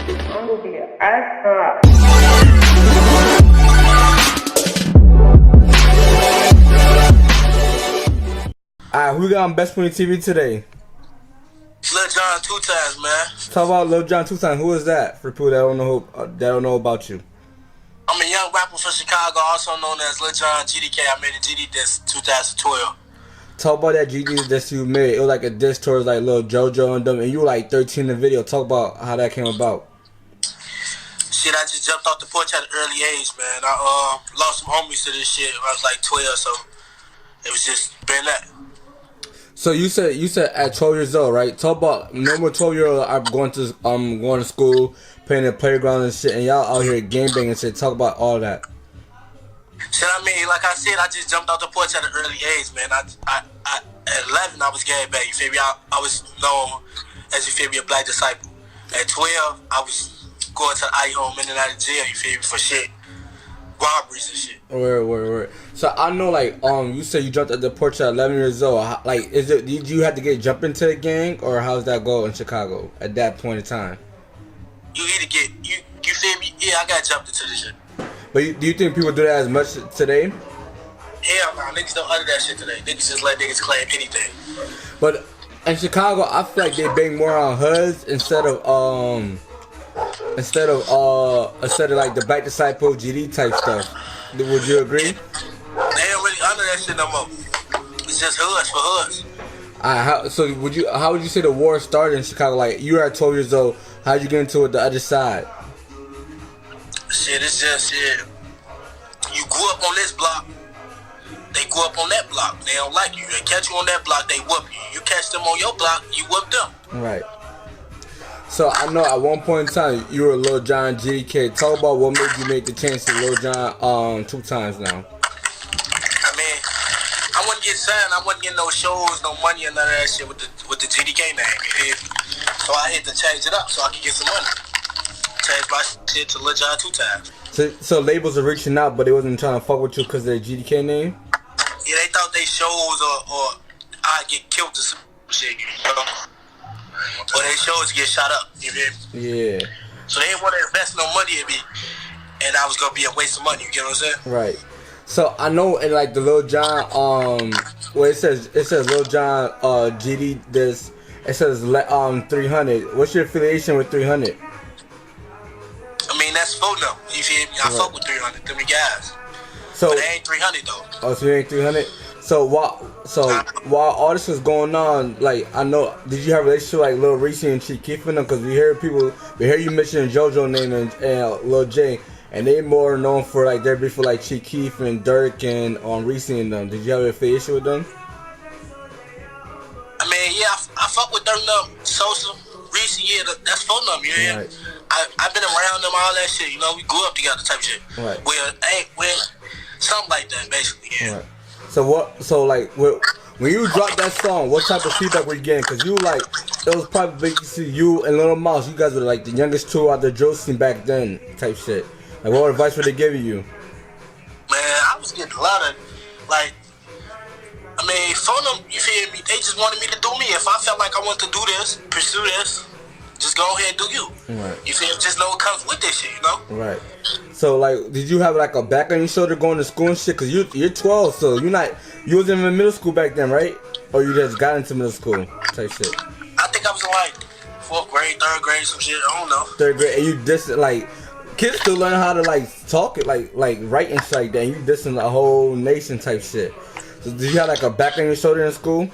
I'm gonna be an astronaut. Alright, who we got on Best Point TV today? Lil Jon 2Timez, man. Talk about Lil Jon 2Timez. Who is that? For people that don't know about you. I'm a young rapper from Chicago, also known as Lil Jon GDK. I made a GD diss 2012. Talk about that GD that you made. It was like a diss towards like Lil JoJo and them, and you were like 13 in the video. Talk about how that came about. Shit, I just jumped off the porch at an early age, man. I lost some homies to this shit when I was like 12, so it was just been that. So you said at 12 years old, right? Talk about normal 12-year-old. I'm going to school, playing the playground and shit, and y'all out here game banging and shit. Talk about all that. Shit, I mean, like I said, I just jumped off the porch at an early age, man. At 11, I was gang bang. You feel me? I was known as, you feel me, a black disciple. At 12, I was going to the IE home in and out of jail. You feel me? For shit, robberies and shit. Word. So I know, like, you said you jumped at the porch at 11 years old. Like, did you have to get jump into the gang, or how's that go in Chicago at that point in time? You either get you feel me? Yeah, I got jumped into this shit. But do you think people do that as much today? Hell nah, niggas don't utter that shit today. Niggas just let niggas claim anything. But in Chicago, I feel like they bang more on hoods instead of like the Black Disciple GD type stuff. Would you agree? They don't really honor that shit no more. It's just hoods for hoods. How would you say the war started in Chicago? Like, you were at 12 years old. How'd you get into it the other side? Shit, it's just shit. You grew up on this block. They grew up on that block. They don't like you. They catch you on that block, they whoop you. You catch them on your block, you whoop them. Right. So I know at one point in time you were Lil Jon GDK. Talk about what made you make the change to Lil Jon 2Timez now. I mean, I wouldn't get signed. I wouldn't get no shows, no money, or none of that shit with the GDK name. So I had to change it up so I could get some money. Change my shit to Lil Jon 2Timez. So labels are reaching out, but they wasn't trying to fuck with you because of their GDK name? Yeah, they thought they shows or I'd get killed or some shit, you know? Or they shows get shot up, you feel me? Yeah. So they didn't want to invest no money in me, and I was going to be a waste of money, you get what I'm saying? Right. So I know in like the Lil Jon, well it says Lil Jon GD this, it says 300. What's your affiliation with 300? I mean, that's phone number. You feel me? I fuck with 300, them guys. So, but they ain't 300 though. Oh, so you ain't 300? So while all this was going on, like, I know, did you have a relationship like Lil Reese and Chief Keef and them? Because we hear you mention JoJo name and Lil J, and they more known for like their beef for like Chief Keef and Dirk and Reese and them. Did you have an affiliation with them? I mean, yeah, I fuck with Dirk, Sosa, Reese, yeah, that's phone number, you know? Right. I've been around them, all that shit, you know, we grew up together type shit. Right. Well, something like that, basically, yeah. Right. So when you dropped that song, what type of feedback were you getting? Because you like, it was probably you and Little Mouse, you guys were like the youngest two out the drill scene back then type shit. Like, what advice were they giving you? Man, I was getting a lot of, like, I mean, phone them, you feel me? They just wanted me to do me. If I felt like I wanted to do this, pursue this, just go ahead and do you. Right. You feel me? Just know what comes with this shit, you know? Right. So, like, did you have, like, a back on your shoulder going to school and shit? Because you're 12, so you wasn't even in middle school back then, right? Or you just got into middle school type shit? I think I was in, like, 4th grade, 3rd grade, some shit. I don't know. 3rd grade. And you just, like, kids still learn how to, like, talk it, like write and shit like that. And you dissing the whole nation type shit. So, did you have, like, a back on your shoulder in school?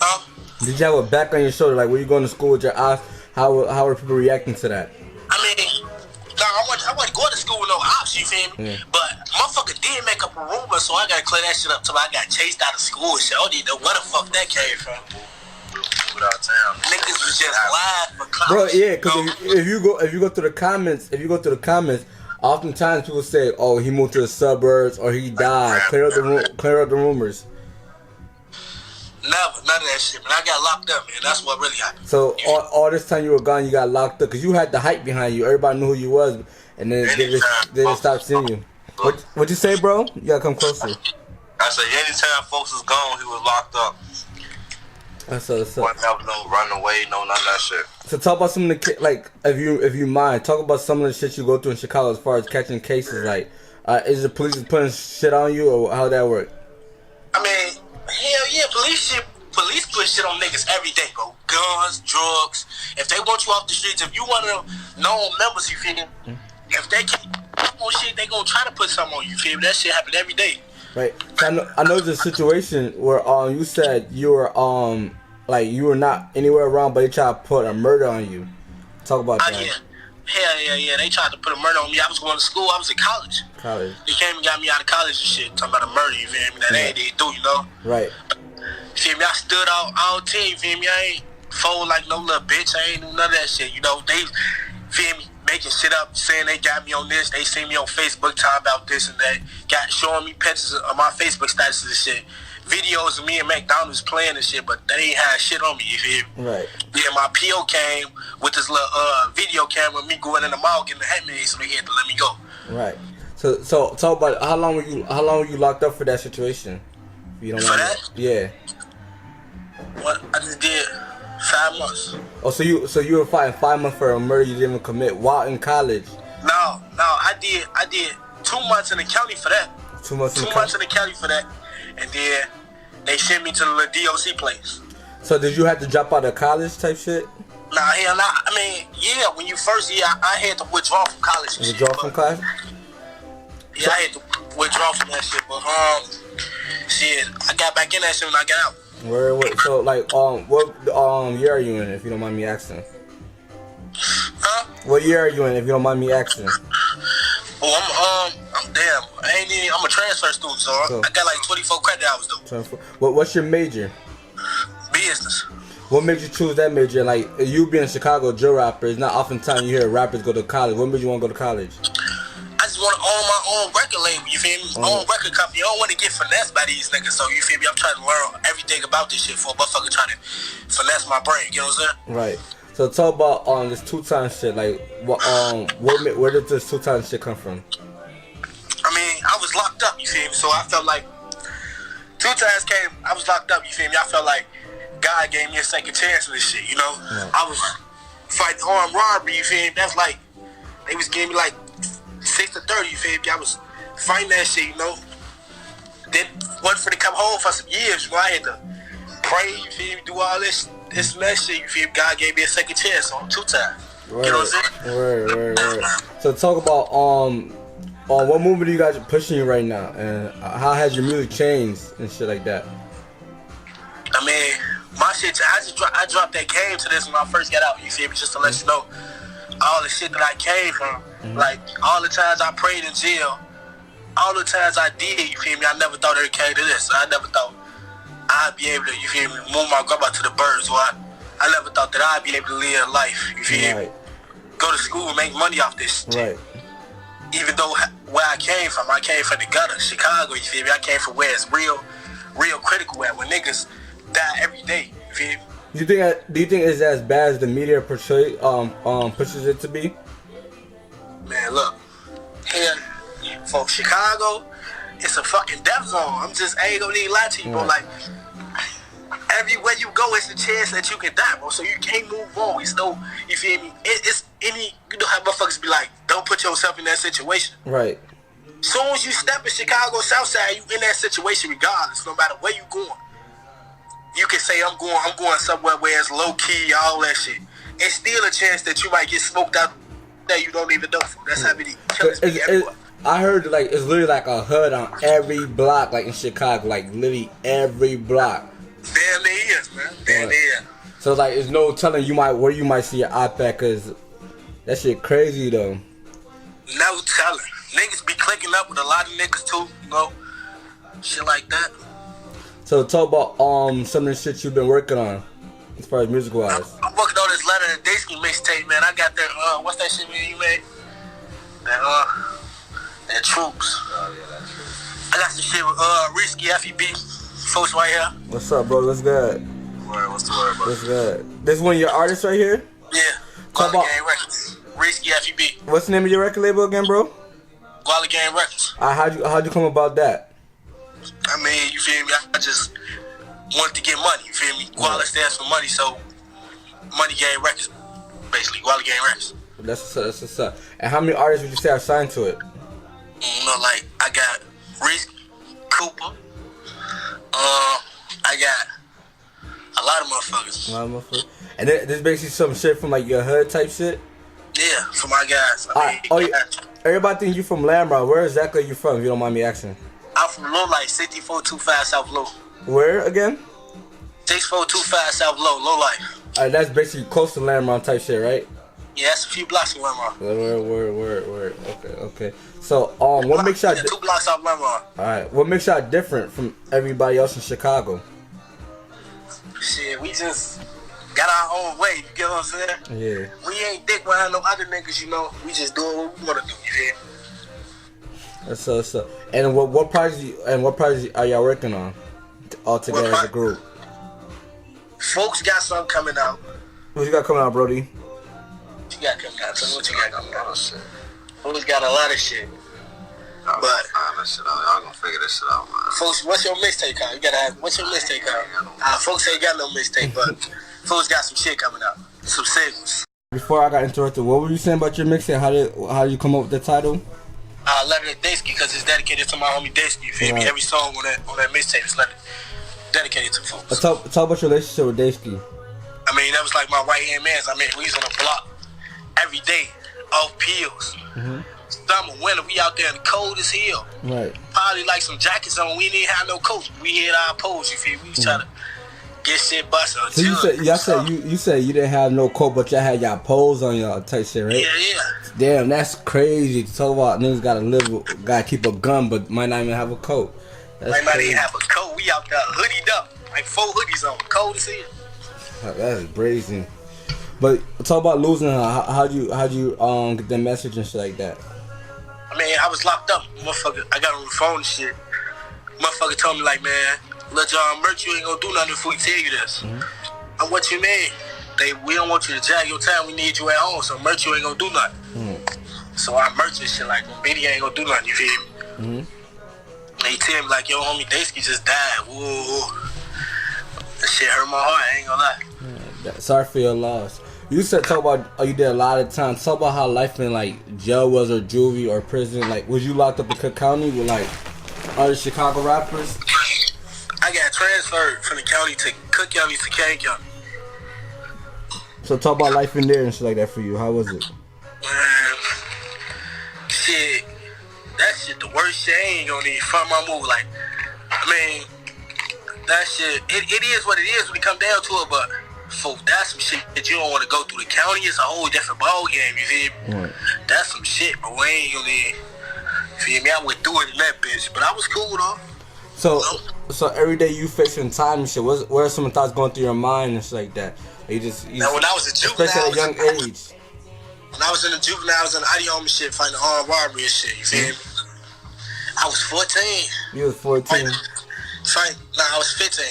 Huh? Did you have a back on your shoulder? Like, were you going to school with your eyes? How were people reacting to that? I mean, I wasn't going to school with no ops, you feel me? Yeah. But motherfucker did make up a rumor, so I gotta clear that shit up till I got chased out of school and shit. I don't even know where the fuck that came from. Niggas was just lying for comments. Bro, yeah, because if you go through the comments, oftentimes people say, "Oh, he moved to the suburbs" or "He died." Clear up the rumors. Never, none of that shit, man. I got locked up, man. That's what really happened. So all this time you were gone, you got locked up because you had the hype behind you. Everybody knew who you was, and then they just stopped seeing you. What you say, bro? You gotta come closer. I said anytime folks was gone, he was locked up. So Wasn't never no run away, no none of that shit. So talk about some of the like, if you mind, talk about some of the shit you go through in Chicago as far as catching cases. Like, is the police putting shit on you, or how that work? I mean, hell yeah, police put shit on niggas every day, bro. Guns, drugs. If they want you off the streets, if you one of them known members, you feel me? If they can't on shit, they gonna try to put something on you, feel me? That shit happen every day. Right. I know there's a situation where you said you were like you were not anywhere around, but they tried to put a murder on you. Talk about that. Yeah. Hell yeah. They tried to put a murder on me. I was going to school. I was in college. They came and got me out of college and shit. Talking about a murder, you feel me? That ain't they do, you know? Right. You feel me? I stood out all day, you feel me? I ain't fold like no little bitch. I ain't do none of that shit, you know? They, feel me? Making shit up, saying they got me on this. They see me on Facebook talking about this and that. Showing me pictures of my Facebook statuses and shit. Videos of me and McDonald's playing and shit, but they ain't had shit on me, you feel me? Right. Yeah, my PO came with this little video camera of me going in the mall getting the hat made, so they had to let me go. Right. So talk about how long were you locked up for that situation? If you don't for that? Yeah. What I just did 5 months. Oh, so you were fighting 5 months for a murder you didn't commit while in college? No, I did 2 months in the county for that. 2 months. 2 months in the county for that, and then they sent me to the little DOC place. So did you have to drop out of college type shit? Nah, hell nah. I mean, yeah, when you first I had to withdraw from college. And withdraw from class? Yeah, I had to withdraw from that shit, but shit, I got back in that shit when I got out. So like what year are you in, if you don't mind me asking? Huh? What year are you in, if you don't mind me asking? Oh, I'm a transfer student, so I got like 24 credit hours though. What's your major? Business. What made you choose that major? Like, you being a Chicago drill rapper, it's not oftentimes you hear rappers go to college. What made you want to go to college? I just want to own my own record label, you feel me? Own record company. I don't want to get finessed by these niggas, so you feel me? I'm trying to learn everything about this shit for a motherfucker trying to finesse my brain, you know what I'm saying? Right. So talk about this 2Timez shit. Like, where did this 2Timez shit come from? I mean, I was locked up, you feel me? So I felt like 2Timez came. I was locked up, you feel me? I felt like God gave me a second chance for this shit, you know? Right. I was fighting armed robbery, you feel me? That's like, they was giving me like 6 to 30, you feel me? I was fighting that shit, you know? Then wasn't for to come home for some years, you know? I had to pray, you feel me? Do all this and that shit, you feel me? God gave me a second chance on 2Timez. Right. You know what I'm saying? Right. So talk about what movement are you guys pushing you right now, and how has your music changed and shit like that? I mean, my shit, I dropped that game to this when I first got out, you feel me? Just to let you know all the shit that I came from. Like, all the times I prayed in jail, all the times I did, you feel me? I never thought it came to this. I never thought I'd be able to, you feel me, move my grandma to the birds. Or I never thought that I'd be able to live life, you feel me? Go to school and make money off this shit. Right. Even though where I came from the gutter, Chicago, you feel me? I came from where it's real critical at, when niggas die every day, you feel me? Do you think it's as bad as the media pushes it to be? Man, look, here for Chicago, it's a fucking death zone. I ain't gonna need to lie to you, bro. Like, everywhere you go, it's a chance that you can die, bro. So you can't move on. It's no, you feel me? You know how motherfuckers be like, don't put yourself in that situation. Right. Soon as you step in Chicago Southside, you in that situation regardless, no matter where you going. You can say, I'm going somewhere where it's low key, all that shit. It's still a chance that you might get smoked out that you don't even know. That's how many killers be everywhere. I heard like it's literally like a hood on every block, like in Chicago, like literally every block. Damn near is, man. Damn near. So like, there's no telling where you might see your op at, cause that shit crazy though. No telling. Niggas be clicking up with a lot of niggas too, you know, shit like that. So talk about some of the shit you've been working on, as far as music wise. I'm working on this Letter and Daisky mixtape, man. I got that what's that shit, man, you made? That Troops. Oh yeah, that Troops. I got some shit with Risky FEB. Folks right here. What's up, bro? What's good? What's the word, bro? What's good? This one of your artists right here? Yeah. Guala Gang Records. Risky FEB. What's the name of your record label again, bro? Guala Gang Records. How'd you come about that? I mean, you feel me? I just, wanted to get money. You feel me? Guala stands for money, so money game records, basically. Guala game records. That's what's up. And how many artists would you say are signed to it? You know, like I got Reese Cooper. I got a lot of motherfuckers. And this basically some shit from like your hood type shit? Yeah, for my guys. Everybody think you from Lamar. Where exactly are you from, if you don't mind me asking? I'm from Low Life, 6425 South Low. Where again? 6425 South Low, Low Life. That's basically close to Lamar type shit, right? Yeah, that's a few blocks from Lamar. Word. Okay. So, what makes y'all... 2 blocks off Lamar. Alright, what makes y'all different from everybody else in Chicago? Shit, we just got our own way, you get what I'm saying? Yeah. We ain't dick behind no other niggas, you know. We just doing what we wanna do, you feel me? That's so. And what projects are y'all working on all together as a group? Folks got something coming out. What you got coming out, Brody? What you got coming out? Tell me what you got coming out. Folks got a lot of shit. Y'all gonna figure this shit out, man. Folks, what's your mixtape out? You gotta ask, what's your mixtape out? Folks ain't got no mixtape, but folks got some shit coming out. Some singles. Before I got interrupted, what were you saying about your mixtape? How did you come up with the title? Leonard Daysky, because it's dedicated to my homie Daysky. You feel me? Every song on that mixtape is dedicated to folks. Talk about your relationship with Daysky. I mean, that was like my right hand man. I mean, we was on the block every day, off pills. Summer, winter, we out there in the cold as hell. Right. Probably like some jackets on. We didn't have no coats. We hit our poles. You feel me? We was trying to get shit busted. So you said you didn't have no coat, but y'all had y'all poles on y'all type shit, right? Yeah. Damn, that's crazy. To talk about niggas gotta keep a gun, but might not even have a coat. Might not even have a coat. We out there hoodied up, like 4 hoodies on, cold as hell. That's brazen. But talk about losing her. How'd you get the message and shit like that? I mean, I was locked up, motherfucker. I got on the phone and shit. Motherfucker told me like, man, let y'all merch, you ain't gonna do nothing if we tell you this. And what you mean? We don't want you to jag your time. We need you at home, so merch, you ain't gonna do nothing. So I merch this shit like, Benny ain't gonna do nothing. You feel me? They tell me like, yo, homie Daysky just died. Whoa. That shit hurt my heart. I ain't gonna lie. Sorry for your loss. You said talk about you did a lot of time. Talk about how life in like jail was, or juvie, or prison. Like, was you locked up in Cook County with like other Chicago rappers? I got transferred from the county to Cook County to Kane County. So talk about life in there and shit like that for you. How was it? Man, shit, that shit the worst shit. I ain't gonna even fund my move. Like, I mean, that shit, it is what it is when it come down to it, but folk, that's some shit that you don't want to go through. The county is a whole different ball game, you feel me? That's some shit, but we ain't gonna, feel me? I went through it in that bitch, but I was cool though. So every day you facing time and shit, what are some thoughts going through your mind and shit like that? Now when I was a juvenile, especially at a young age. When I was in the juvenile, I was in the IDOM and shit, fighting armed robbery and shit, you feel me? I was 14. You was 14. I was 15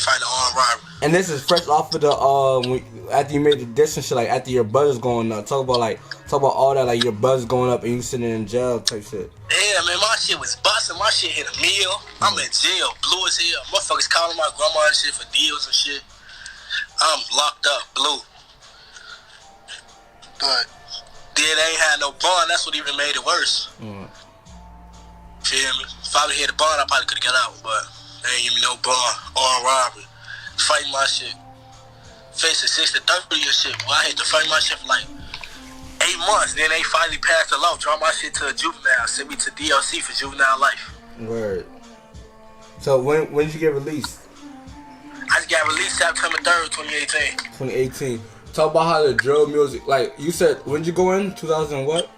fighting armed robbery. And this is fresh off of the after you made the diss and shit, like after your buzz going up. Talk about all that, like your buzz going up and you sitting in jail type shit. Yeah, man, my shit was busting. My shit hit a meal. I'm in jail, blue as hell. Motherfuckers calling my grandma and shit for deals and shit. I'm locked up, blue. But they ain't had no bond. That's what even made it worse. Feel me? If I would had a bond, I probably could have got out, but they ain't give me no bond. Armed robbery. Fighting my shit. Facing 6 to 30 and shit. Well, I had to fight my shit for like 8 months. Then they finally passed the law. Draw my shit to a juvenile. Send me to DLC for juvenile life. Word. So when did you get released? I just got released September 3rd, 2018. 2018. Talk about how the drill music, like you said, when did you go in? 2000 what?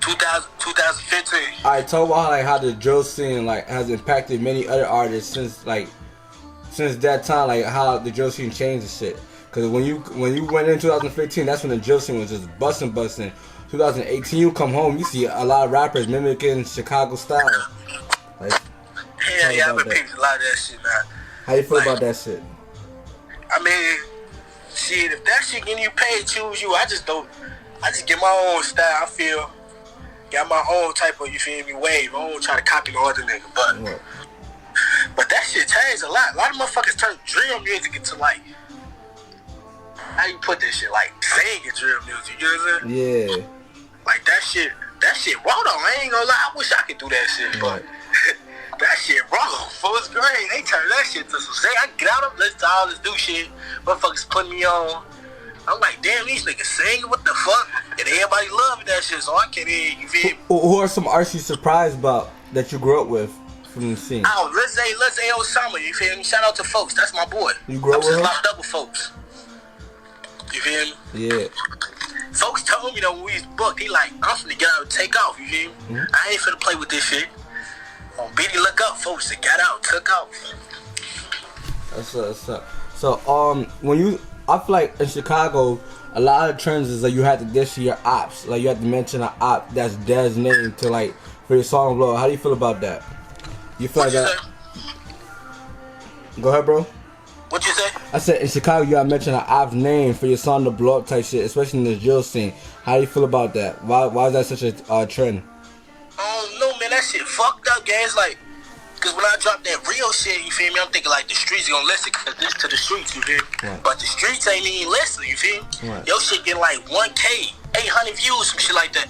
2015. Alright, talk about how the drill scene like has impacted many other artists since that time, like how the drill scene changed and shit. Cause when you went in 2015, that's when the drill scene was just busting. 2018, you come home, you see a lot of rappers mimicking Chicago style. Like, hell yeah, I've been peeping a lot of that shit, man. How you feel about that shit? I mean, shit, if that shit getting you paid, choose you. I just get my own style. I feel got my own type of, you feel me, wave. I don't try to copy no other nigga, but that shit changed a lot. A lot of motherfuckers turned drill music into like, how you put this shit, like singing drill music, you know what I'm saying? Yeah. Like that shit raw though. I ain't gonna lie, I wish I could do that shit, but that shit raw. Fourth grade, they turned that shit to some say. I get out of listen to all this new shit. Motherfuckers putting me on. I'm like, damn, these niggas singing, what the fuck? And everybody loving that shit, so I can't hear you feel me? Who are some artists you surprised about that you grew up with from the scene? Oh, let's say Osama, you feel me? Shout out to folks, that's my boy. You grew up with him? I'm just locked up with folks. You feel me? Yeah. Folks told me though when we was booked, he like, I'm finna get out and take off, you feel me? I ain't finna play with this shit. On BD look up, folks that got out, took off. That's up. So when you, I feel like in Chicago, a lot of trends is like you have to dish your ops, like you have to mention an op that's Dad's name to like for your song blow. How do you feel about that? You feel like that? Go ahead, bro. What you say? I said in Chicago you gotta mention an op's name for your song to blow up type shit, especially in the drill scene. How do you feel about that? Why is that such a trend? I don't know, man. That shit fucked up, guys. Like, cause when I drop that real shit, you feel me? I'm thinking like the streets gonna listen, cause this to the streets, you feel me? Right. But the streets ain't even listening, you feel me? Right. Your shit get like 1K, 800 views, some shit like that.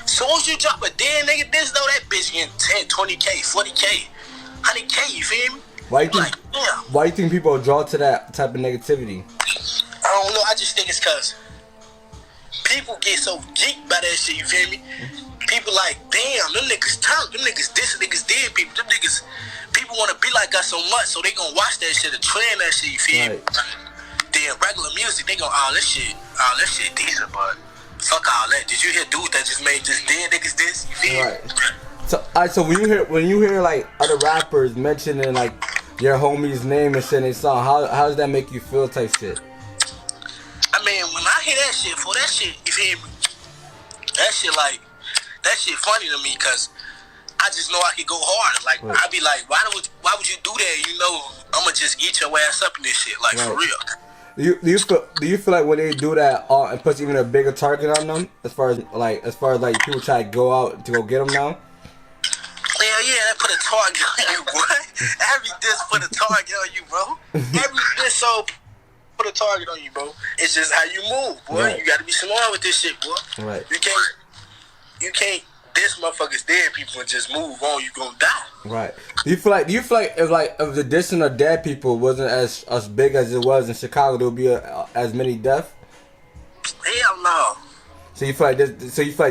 Soon as you drop a dead nigga this though, that bitch getting 10, 20K, 40K, 100K, you feel me? Why do you think? Like, damn. Why do you think people draw to that type of negativity? I don't know. I just think it's cause people get so geeked by that shit. You feel me? People like, damn, them niggas turned, them niggas this, niggas dead people. Them niggas, people want to be like us so much, so they gonna watch that shit and trend that shit. You feel me? Then regular music, they gonna, oh, that shit decent, but fuck all that. Did you hear dude that just made this dead niggas this? You feel me? Right. So when you hear like other rappers mentioning like your homie's name and shit in their song, how does that make you feel type shit? I mean, when I hear that shit, for that shit, you feel me? That shit funny to me, cause I just know I could go harder. Like, I be like, why would you do that? You know, I'ma just eat your ass up in this shit, like for real. Do you feel like when they do that, it puts even a bigger target on them as far as people try to go out to go get them now? Yeah, that put a target on you, boy. Every diss put a target on you, bro. Every diss so put a target on you, bro. It's just how you move, boy. Right. You gotta be smart with this shit, boy. Right. You can't diss motherfuckers dead people and just move on. You gonna die. Right. Do you feel like if the dissing of dead people wasn't as big as it was in Chicago, there would be as many deaths? Hell no. So you feel like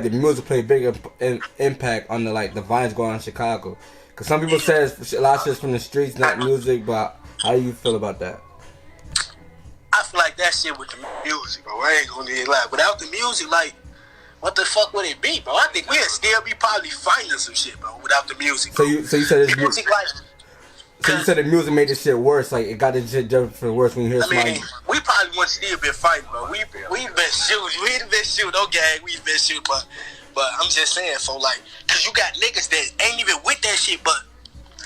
the music play a bigger impact on the violence going on in Chicago? Because some people say a lot of shit's from the streets, not music. But how do you feel about that? I feel like that shit with the music, bro. I ain't gonna need lie. Without the music, like, what the fuck would it be, bro? I think we'd still be probably fighting some shit, bro. Without the music. So you said it's music, like. So you said the music made this shit worse, like it got this shit for worse when you hear somebody. We probably wouldn't still been fighting, bro. We've been shooting. We ain't been shooting, okay? We've been shooting, but I'm just saying, so like, cause you got niggas that ain't even with that shit, but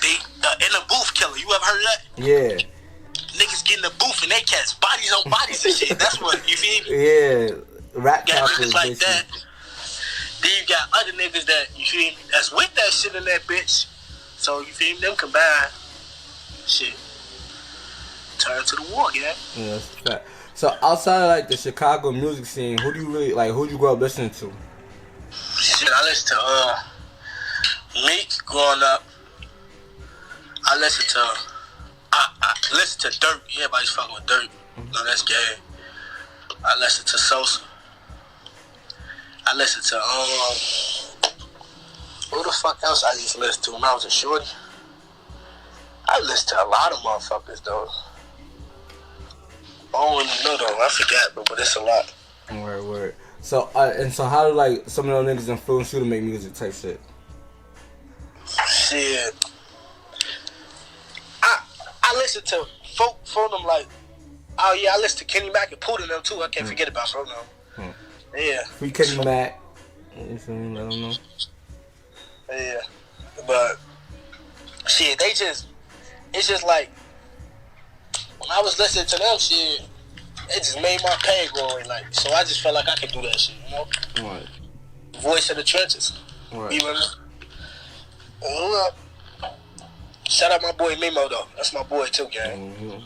they in a booth killer. You ever heard of that? Yeah. Niggas get in the booth and they catch bodies on bodies and shit. That's what you feel me? Yeah. Rap got niggas like that. Then you got other niggas that you feel me that's with that shit in that bitch. So you feel me? Them combined. Shit. Turn to the war, yeah. Yeah, that's a fact. So outside of like the Chicago music scene, who do you really like? Who you grow up listening to? Shit, I listen to Mitch growing up. I listen to Dirt. Everybody's fucking with Dirt. No, that's gay. I listen to Sosa. I listen to who the fuck else I used to listen to when I was a shorty? I listen to a lot of motherfuckers though. I don't really know though. I forgot, but it's a lot. Word. So how do like some of those niggas influence you to make music type shit? Shit. I listen to folk from them like, oh yeah, I listen to Kenny Mac and Poot and them too. I can't forget about from them. Yeah. Free Kenny Mac. You feel me? I don't know. Yeah. But shit, it's just like when I was listening to them shit, it just made my pain go away. Like, so I just felt like I could do that shit, you know? Right. Voice of the trenches. Right. You know what I mean? Shout out my boy Mimo though. That's my boy too, gang. Mm-hmm.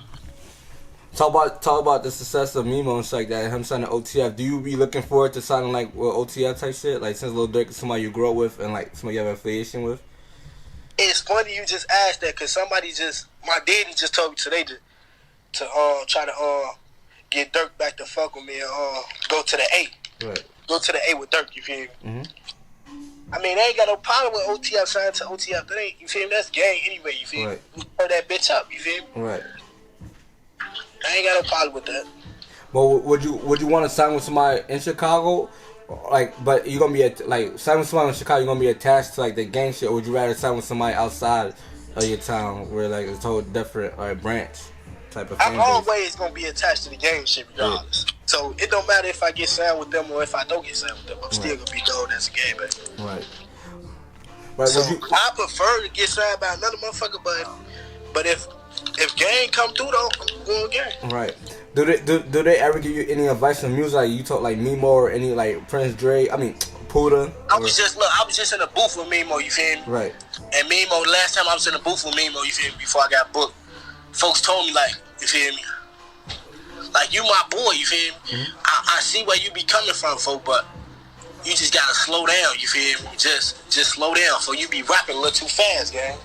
Talk about the success of Mimo and shit like that. Him signing OTF. Do you be looking forward to signing like with OTF type shit? Like since Lil Durk is somebody you grow up with and like somebody you have an affiliation with. It's funny you just asked that because my daddy just told me today to try to get Durk back to fuck with me and go to the A. Right. Go to the A with Durk. You feel me? Mm-hmm. I mean, they ain't got no problem with OTF signing to OTF. That ain't, you feel me? That's gang anyway. You feel me? We turn that bitch up. You feel me? Right. I ain't got no problem with that. But would you want to sign with somebody in Chicago, like? But you gonna be sign with somebody in Chicago. You're gonna be attached to like the gang shit, or would you rather sign with somebody outside of your town where like it's a whole different branch type of fan I'm base? always gonna be attached to the gang shit regardless. Yeah. So it don't matter if I get signed with them or if I don't get signed with them. I'm still gonna be known as a gang baby. Right. Right. So I prefer to get signed by another motherfucker, but if gang come through though, I'm going gang. Right. Do they ever give you any advice on music? Like you talk like Mimo or any like Prince Dre? I mean Puda. I was just in the booth with Mimo. You feel me? Right. And Mimo, the last time I was in the booth with Mimo, you feel me? Before I got booked, folks told me like, you feel me? Like you my boy, you feel me? Mm-hmm. I see where you be coming from, folk, but you just gotta slow down. You feel me? Just slow down, for you be rapping a little too fast, gang.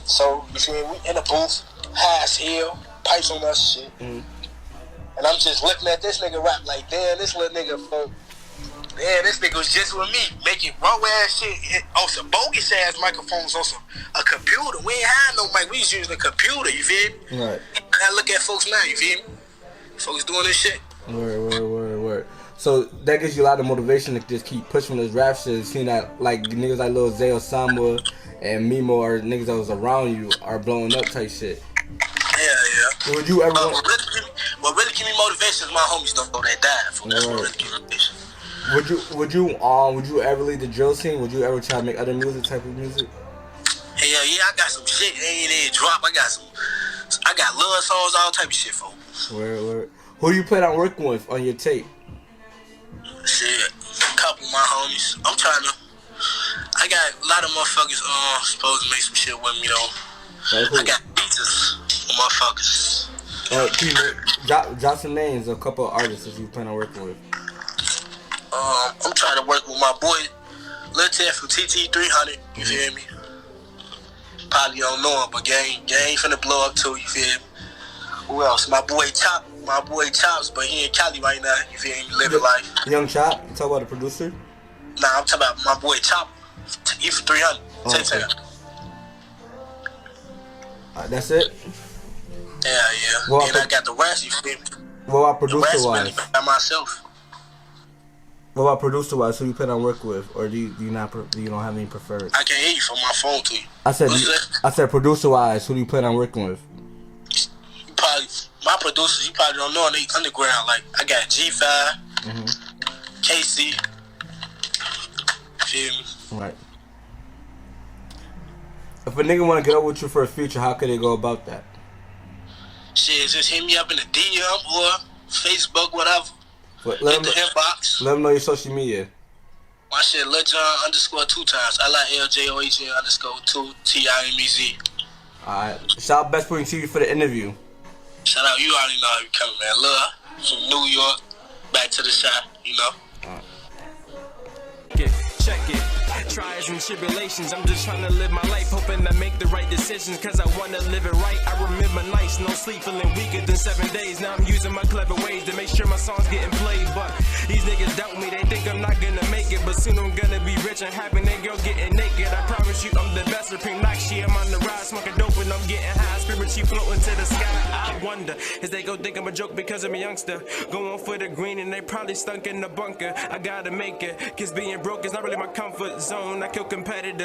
So you feel me? We in the booth, high as hell, pipes on us, shit. Mm-hmm. And I'm just looking at this nigga rap like, damn, this little nigga, folk. Damn, this nigga was just with me, making raw ass shit on some bogus ass microphones on a computer. We ain't had no mic, we was using a computer, you feel me? Right. And I look at folks now, you feel me? Folks doing this shit. Word. So that gives you a lot of motivation to just keep pushing this rap shit. Seeing that like niggas like Lil Zay Osama and Mimo or niggas that was around you are blowing up type shit. Yeah. Would you ever? What really give me motivation is my homies though that died. For that's what really give me motivation. Would you ever leave the drill scene? Would you ever try to make other music type of music? Hell yeah, I got some shit ain't drop. I got love songs, all type of shit, folks. Word. Who do you plan on working with on your tape? Shit, a couple of my homies. I got a lot of motherfuckers supposed to make some shit with me though. I got beats with motherfuckers. Can you drop some names of a couple of artists that you plan on working with? I'm trying to work with my boy Lil Ted from 3Hunna. You feel me? Probably don't know him, but gang finna blow up too. You feel me? Who else? My boy Chops, but he in Cali right now. You feel me? Living life. Young Chop? You talk about the producer? Nah, I'm talking about my boy Chop. He from 300. Okay. That's it? Yeah. Well, and I got the rest, you feel me? What about producer-wise? Really by myself. What about producer-wise? Who you plan on working with? Or do you don't have any preferred? I can't hear you from my phone to you. I said producer-wise, who do you plan on working with? My producers, you probably don't know, they underground. Like, I got G5, KC, feel me? Right. If a nigga want to get up with you for a feature, how could they go about that? Shit, just hit me up in the DM or Facebook, whatever. Hit the inbox. Let them know your social media. My shit, Lil John _2Timez. I like LJOHN _2TIMEZ. Alright. Shout out Best Point TV for the interview. Shout out, you already know how you coming, man. Love from New York, back to the shop, you know. Check it. Trials and tribulations, I'm just trying to live my life, hoping I make the right decisions, cause I wanna live it right. I remember nights, no sleep, feeling weaker than 7 days. Now I'm using my clever ways to make sure my songs getting played. But these niggas doubt me, they think I'm not gonna make it. But soon I'm gonna be rich and happy, that girl getting naked. I promise you I'm the best, Supreme Nakshi. I'm on the rise, smoking dope and I'm getting high. Spiritually floating to the sky. I wonder, is they go think I'm a joke because I'm a youngster? Going for the green and they probably stunk in the bunker. I gotta make it, cause being broke is not really my comfort zone. I kill competitors.